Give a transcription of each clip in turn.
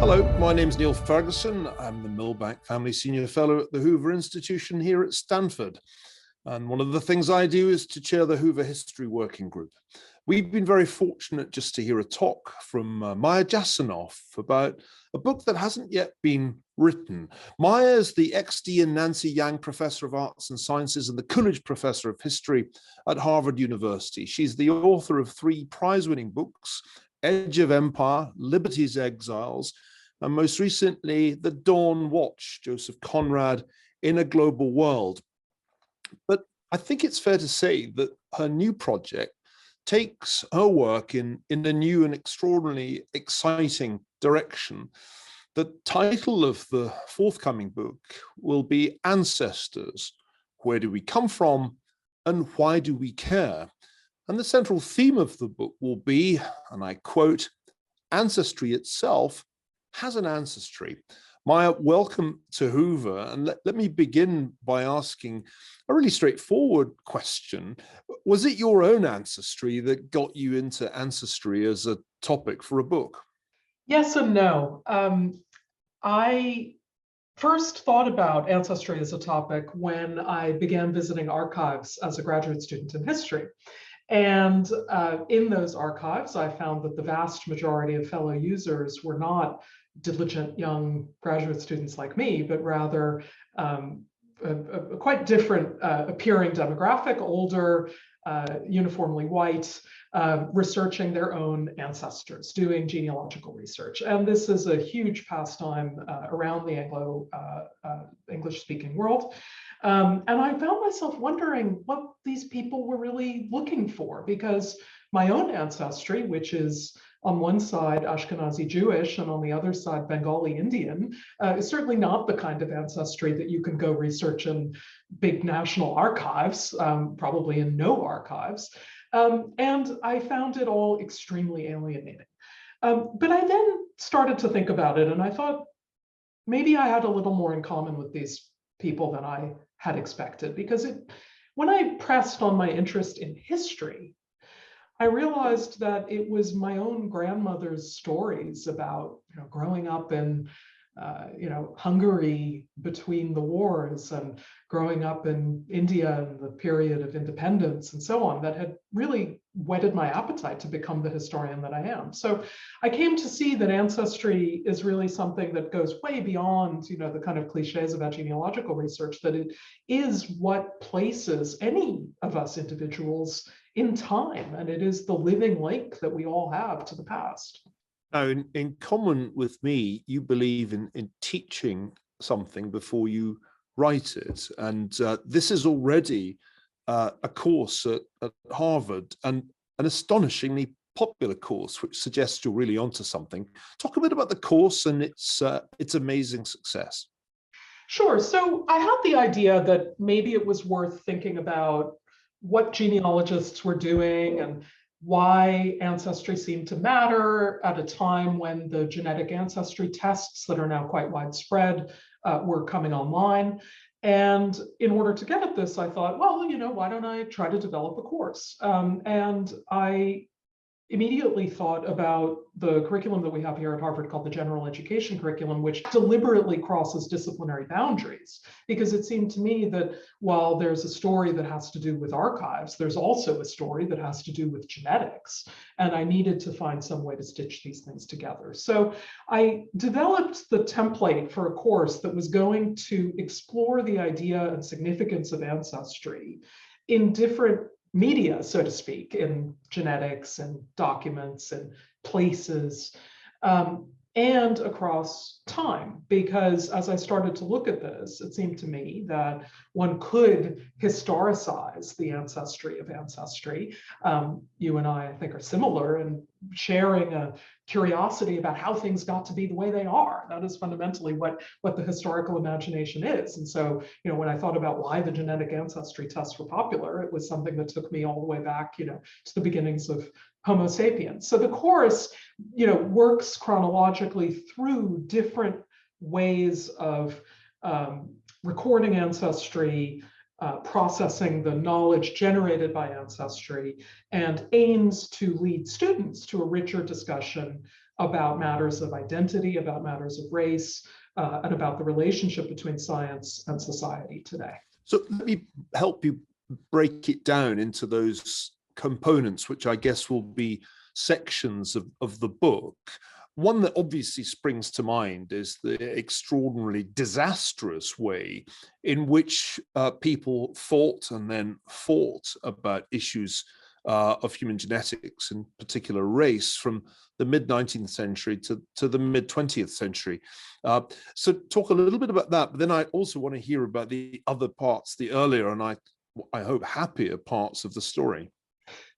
Hello, my name's Neil Ferguson. I'm the Milbank Family Senior Fellow at the Hoover Institution here at Stanford. And one of the things I do is to chair the Hoover History Working Group. We've been very fortunate just to hear a talk from Maya Jasanoff about a book that hasn't yet been written. Maya is the XD and Nancy Yang Professor of Arts and Sciences and the Coolidge Professor of History at Harvard University. She's the author of 3 prize-winning books: Edge of Empire, Liberty's Exiles, and most recently, The Dawn Watch, Joseph Conrad in a Global World. But I think it's fair to say that her new project takes her work in a new and extraordinarily exciting direction. The title of the forthcoming book will be Ancestors: Where Do We Come From and Why Do We Care? And the central theme of the book will be, and I quote, "Ancestry itself has an ancestry." Maya, welcome to Hoover. And let me begin by asking a really straightforward question. Was it your own ancestry that got you into ancestry as a topic for a book? Yes and no. I first thought about ancestry as a topic when I began visiting archives as a graduate student in history. And in those archives, I found that the vast majority of fellow users were not diligent young graduate students like me, but rather a quite different appearing demographic, older, uniformly white, researching their own ancestors, doing genealogical research. And this is a huge pastime around the English-speaking world. And I found myself wondering what these people were really looking for, because my own ancestry, which is on one side Ashkenazi Jewish and on the other side Bengali Indian, is certainly not the kind of ancestry that you can go research in big national archives, probably in no archives. And I found it all extremely alienating. But I then started to think about it, and I thought maybe I had a little more in common with these people than I had expected, because when I pressed on my interest in history, I realized that it was my own grandmother's stories about growing up in Hungary between the wars and growing up in India in the period of independence and so on that had really whetted my appetite to become the historian that I am. So I came to see that ancestry is really something that goes way beyond the kind of cliches about genealogical research, that it is what places any of us individuals in time, and it is the living link that we all have to the past. Now, in common with me, you believe in teaching something before you write it. And this is already a course at Harvard, and an astonishingly popular course, which suggests you're really onto something. Talk a bit about the course and its amazing success. Sure. So I had the idea that maybe it was worth thinking about what genealogists were doing and why ancestry seemed to matter at a time when the genetic ancestry tests that are now quite widespread were coming online. And in order to get at this, I thought, well, why don't I try to develop a course? And I immediately thought about the curriculum that we have here at Harvard called the General Education Curriculum, which deliberately crosses disciplinary boundaries, because it seemed to me that while there's a story that has to do with archives, there's also a story that has to do with genetics. And I needed to find some way to stitch these things together. So I developed the template for a course that was going to explore the idea and significance of ancestry in different media, so to speak, in genetics and documents and places, and across time. Because as I started to look at this, it seemed to me that one could historicize the ancestry of ancestry. You and I think, are similar in sharing a curiosity about how things got to be the way they are. That is fundamentally what the historical imagination is. And so, when I thought about why the genetic ancestry tests were popular, it was something that took me all the way back, to the beginnings of Homo sapiens. So the course, works chronologically through different ways of recording ancestry, processing the knowledge generated by ancestry, and aims to lead students to a richer discussion about matters of identity, about matters of race, and about the relationship between science and society today. So let me help you break it down into those components, which I guess will be sections of the book. One that obviously springs to mind is the extraordinarily disastrous way in which people thought and then fought about issues of human genetics, in particular race, from the mid-19th century to the mid-20th century. So talk a little bit about that, but then I also want to hear about the other parts, the earlier and I hope happier parts of the story.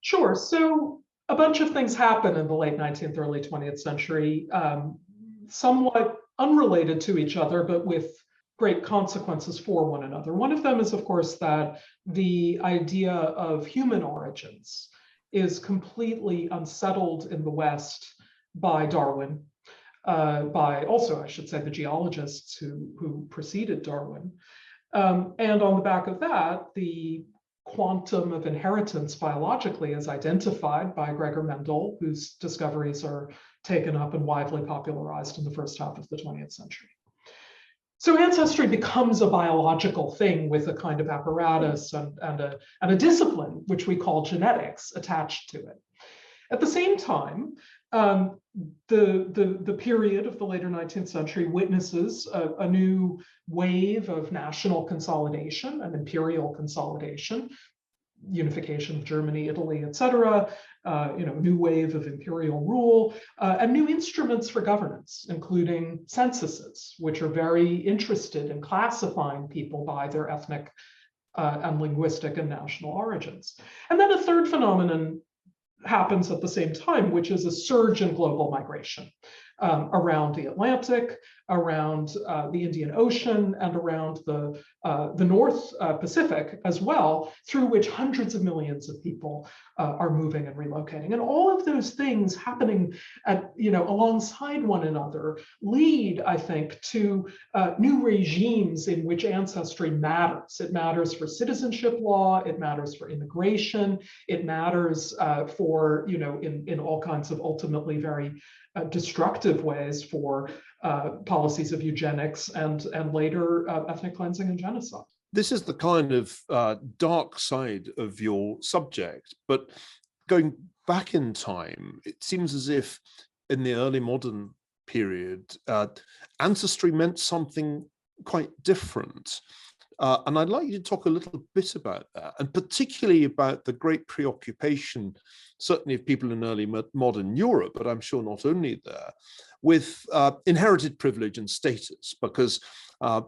Sure. So a bunch of things happen in the late 19th, early 20th century, somewhat unrelated to each other, but with great consequences for one another. One of them is, of course, that the idea of human origins is completely unsettled in the West by Darwin, by also, I should say, the geologists who preceded Darwin. And on the back of that, the quantum of inheritance biologically is identified by Gregor Mendel, whose discoveries are taken up and widely popularized in the first half of the 20th century. So ancestry becomes a biological thing with a kind of apparatus and a discipline, which we call genetics, attached to it. At the same time, the period of the later 19th century witnesses a new wave of national consolidation and imperial consolidation, unification of Germany, Italy, et cetera, new wave of imperial rule, and new instruments for governance, including censuses, which are very interested in classifying people by their ethnic and linguistic and national origins. And then a third phenomenon happens at the same time, which is a surge in global migration around the Atlantic, around the Indian Ocean, and around the North Pacific as well, through which hundreds of millions of people are moving and relocating. And all of those things happening alongside one another lead, I think, to new regimes in which ancestry matters. It matters for citizenship law, it matters for immigration, it matters for, in all kinds of ultimately very destructive ways for policies of eugenics and later ethnic cleansing and genocide. This is the kind of dark side of your subject, but going back in time, it seems as if in the early modern period, ancestry meant something quite different. And I'd like you to talk a little bit about that, and particularly about the great preoccupation, certainly of people in early modern Europe, but I'm sure not only there, with inherited privilege and status, because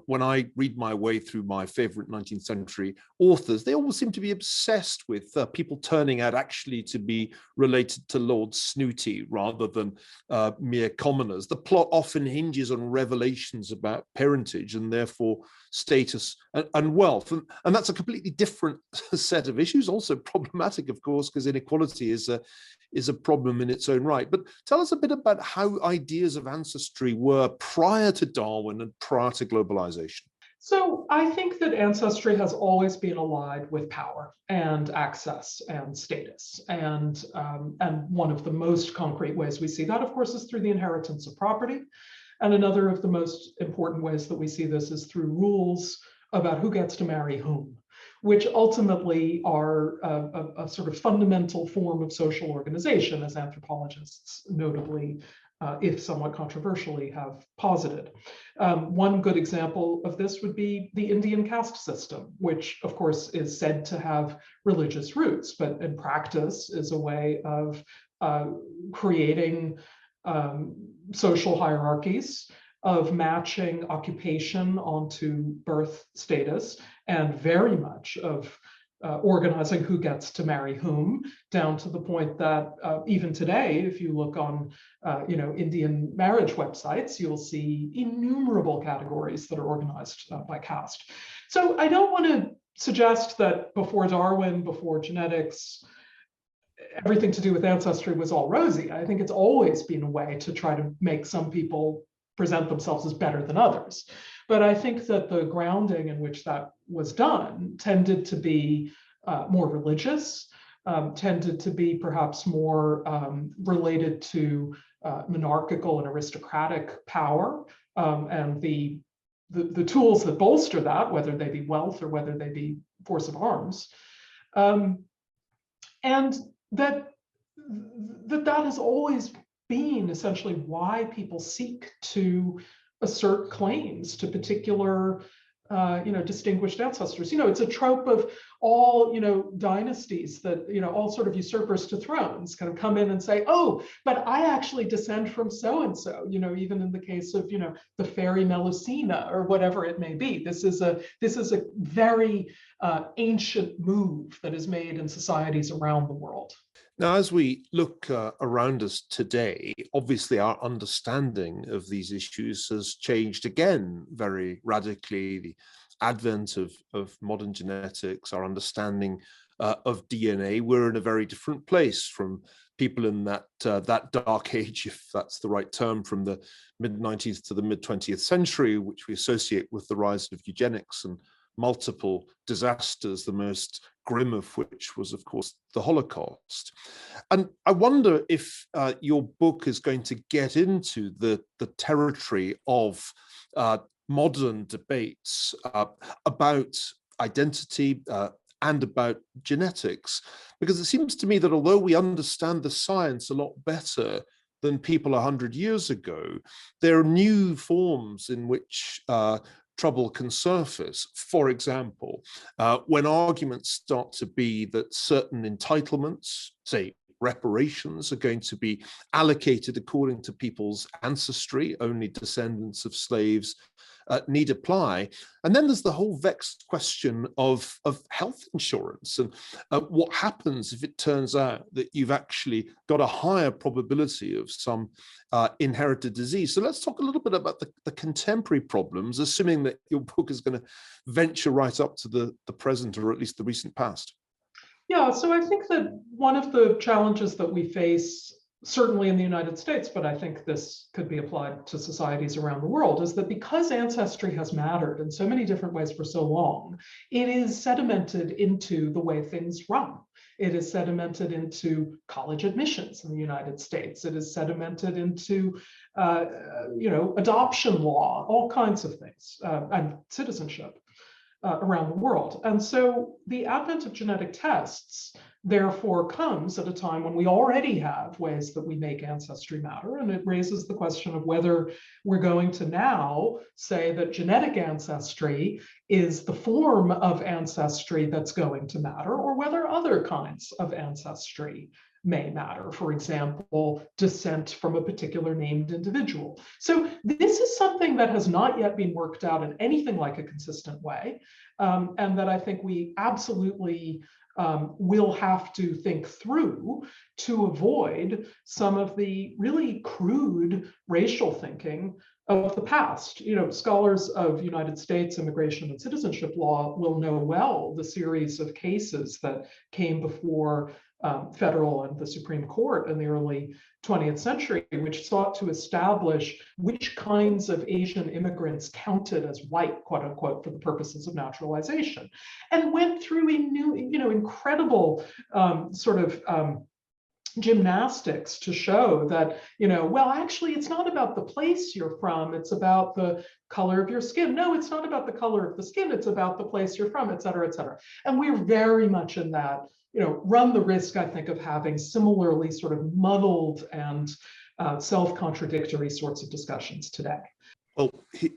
when I read my way through my favorite 19th century authors, they all seem to be obsessed with people turning out actually to be related to Lord Snooty rather than mere commoners. The plot often hinges on revelations about parentage and therefore status and wealth. And that's a completely different set of issues, also problematic, of course, because inequality is a problem in its own right. But tell us a bit about how ideas of ancestry were prior to Darwin and prior to globalization. So I think that ancestry has always been allied with power and access and status. And one of the most concrete ways we see that, of course, is through the inheritance of property. And another of the most important ways that we see this is through rules about who gets to marry whom, which ultimately are a sort of fundamental form of social organization, as anthropologists notably, if somewhat controversially, have posited. One good example of this would be the Indian caste system, which of course is said to have religious roots, but in practice is a way of creating social hierarchies, of matching occupation onto birth status, and very much of organizing who gets to marry whom, down to the point that even today, if you look on Indian marriage websites, you'll see innumerable categories that are organized by caste. So I don't want to suggest that before Darwin, before genetics, everything to do with ancestry was all rosy. I think it's always been a way to try to make some people present themselves as better than others. But I think that the grounding in which that was done tended to be more religious, tended to be perhaps more related to monarchical and aristocratic power, and the tools that bolster that, whether they be wealth or whether they be force of arms, and that has always been essentially why people seek to assert claims to particular distinguished ancestors. It's a trope of all, dynasties that, all sort of usurpers to thrones kind of come in and say, oh, but I actually descend from so-and-so, even in the case of, the fairy Melusina or whatever it may be. This is a very ancient move that is made in societies around the world. Now, as we look around us today, obviously our understanding of these issues has changed again very radically. The advent of modern genetics, our understanding of DNA, we're in a very different place from people in that dark age, if that's the right term, from the mid-19th to the mid-20th century, which we associate with the rise of eugenics and multiple disasters, the most grim of which was, of course, the Holocaust. And I wonder if your book is going to get into the territory of modern debates about identity and about genetics, because it seems to me that although we understand the science a lot better than people 100 years ago, there are new forms in which trouble can surface. For example, when arguments start to be that certain entitlements, say reparations, are going to be allocated according to people's ancestry, only descendants of slaves need apply. And then there's the whole vexed question of health insurance and what happens if it turns out that you've actually got a higher probability of some inherited disease. So let's talk a little bit about the contemporary problems, assuming that your book is going to venture right up to the present, or at least the recent past. Yeah, so I think that one of the challenges that we face, certainly in the United States, but I think this could be applied to societies around the world, is that because ancestry has mattered in so many different ways for so long, it is sedimented into the way things run. It is sedimented into college admissions in the United States. It is sedimented into, adoption law, all kinds of things, and citizenship around the world. And so the advent of genetic tests therefore comes at a time when we already have ways that we make ancestry matter. And it raises the question of whether we're going to now say that genetic ancestry is the form of ancestry that's going to matter, or whether other kinds of ancestry may matter. For example, descent from a particular named individual. So this is something that has not yet been worked out in anything like a consistent way, and that I think we absolutely will have to think through to avoid some of the really crude racial thinking of the past. Scholars of United States immigration and citizenship law will know well the series of cases that came before federal and the Supreme Court in the early 20th century, which sought to establish which kinds of Asian immigrants counted as white, quote unquote, for the purposes of naturalization, and went through a new, incredible gymnastics to show that, well, actually, it's not about the place you're from, it's about the color of your skin. No, it's not about the color of the skin, it's about the place you're from, et cetera, et cetera. And we're very much in that, run the risk, I think, of having similarly sort of muddled and self-contradictory sorts of discussions today. Well,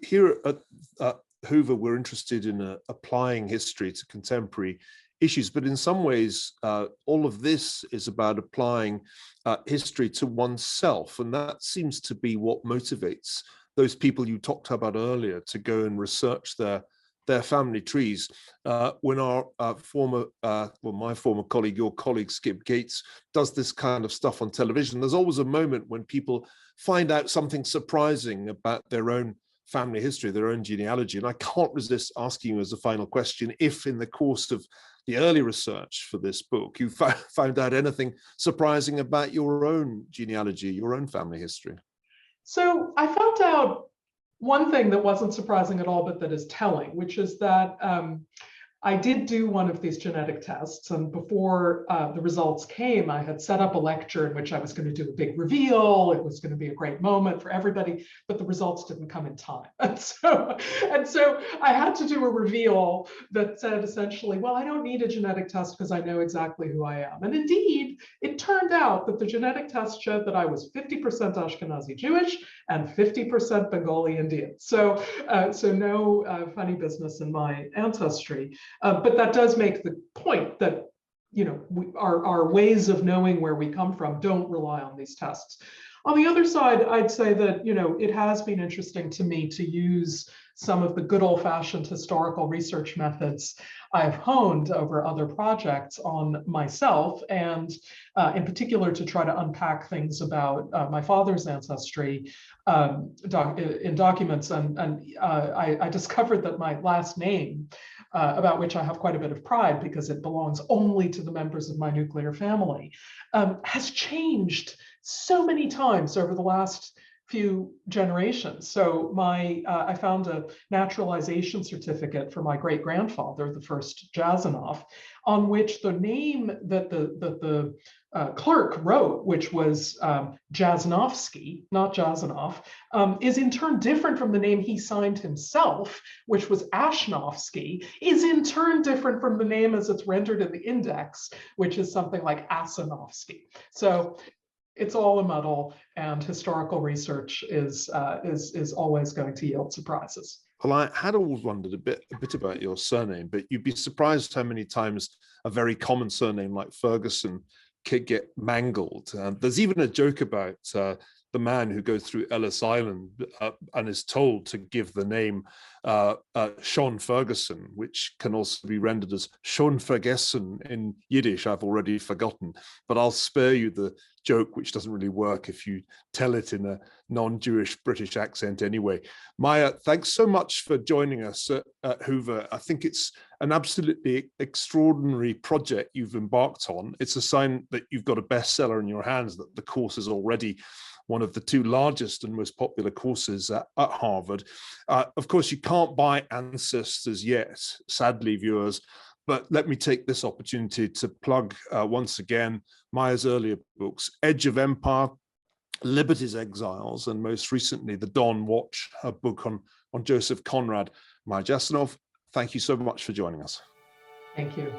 here at Hoover, we're interested in applying history to contemporary issues, but in some ways, all of this is about applying history to oneself, and that seems to be what motivates those people you talked about earlier to go and research their family trees. When our my former colleague, your colleague Skip Gates, does this kind of stuff on television, there's always a moment when people find out something surprising about their own family history, their own genealogy. And I can't resist asking you as a final question, if in the course of the early research for this book, you found out anything surprising about your own genealogy, your own family history. So I found out one thing that wasn't surprising at all, but that is telling, which is that I did do one of these genetic tests, and before the results came, I had set up a lecture in which I was going to do a big reveal. It was going to be a great moment for everybody, but the results didn't come in time. And so I had to do a reveal that said essentially, well, I don't need a genetic test because I know exactly who I am. And indeed, it turned out that the genetic test showed that I was 50% Ashkenazi Jewish and 50% Bengali Indian. So no funny business in my ancestry. But that does make the point that, our ways of knowing where we come from don't rely on these tests. On the other side, I'd say that, it has been interesting to me to use some of the good old-fashioned historical research methods I've honed over other projects on myself, and in particular to try to unpack things about my father's ancestry in documents. And I discovered that my last name, about which I have quite a bit of pride because it belongs only to the members of my nuclear family, has changed so many times over the last few generations. So I found a naturalization certificate for my great-grandfather, the first Jasanoff, on which the name that the clerk wrote, which was Jasnofsky, not Jasanoff, is in turn different from the name he signed himself, which was Ashnovsky, is in turn different from the name as it's rendered in the index, which is something like Asanovsky. So it's all a muddle, and historical research is always going to yield surprises. Well, I had always wondered a bit about your surname, but you'd be surprised how many times a very common surname like Ferguson could get mangled. There's even a joke about the man who goes through Ellis Island and is told to give the name Sean Ferguson, which can also be rendered as Sean Ferguson in Yiddish. I've already forgotten, but I'll spare you the joke, which doesn't really work if you tell it in a non-Jewish British accent anyway. Maya, thanks so much for joining us at Hoover. I think it's an absolutely extraordinary project you've embarked on. It's a sign that you've got a bestseller in your hands, that the course is already one of the two largest and most popular courses at Harvard. Of course, you can't buy Ancestors yet, sadly, viewers, but let me take this opportunity to plug once again Maya's earlier books, Edge of Empire, Liberty's Exiles, and most recently, The Dawn Watch, a book on Joseph Conrad. Maya Jasanoff, thank you so much for joining us. Thank you.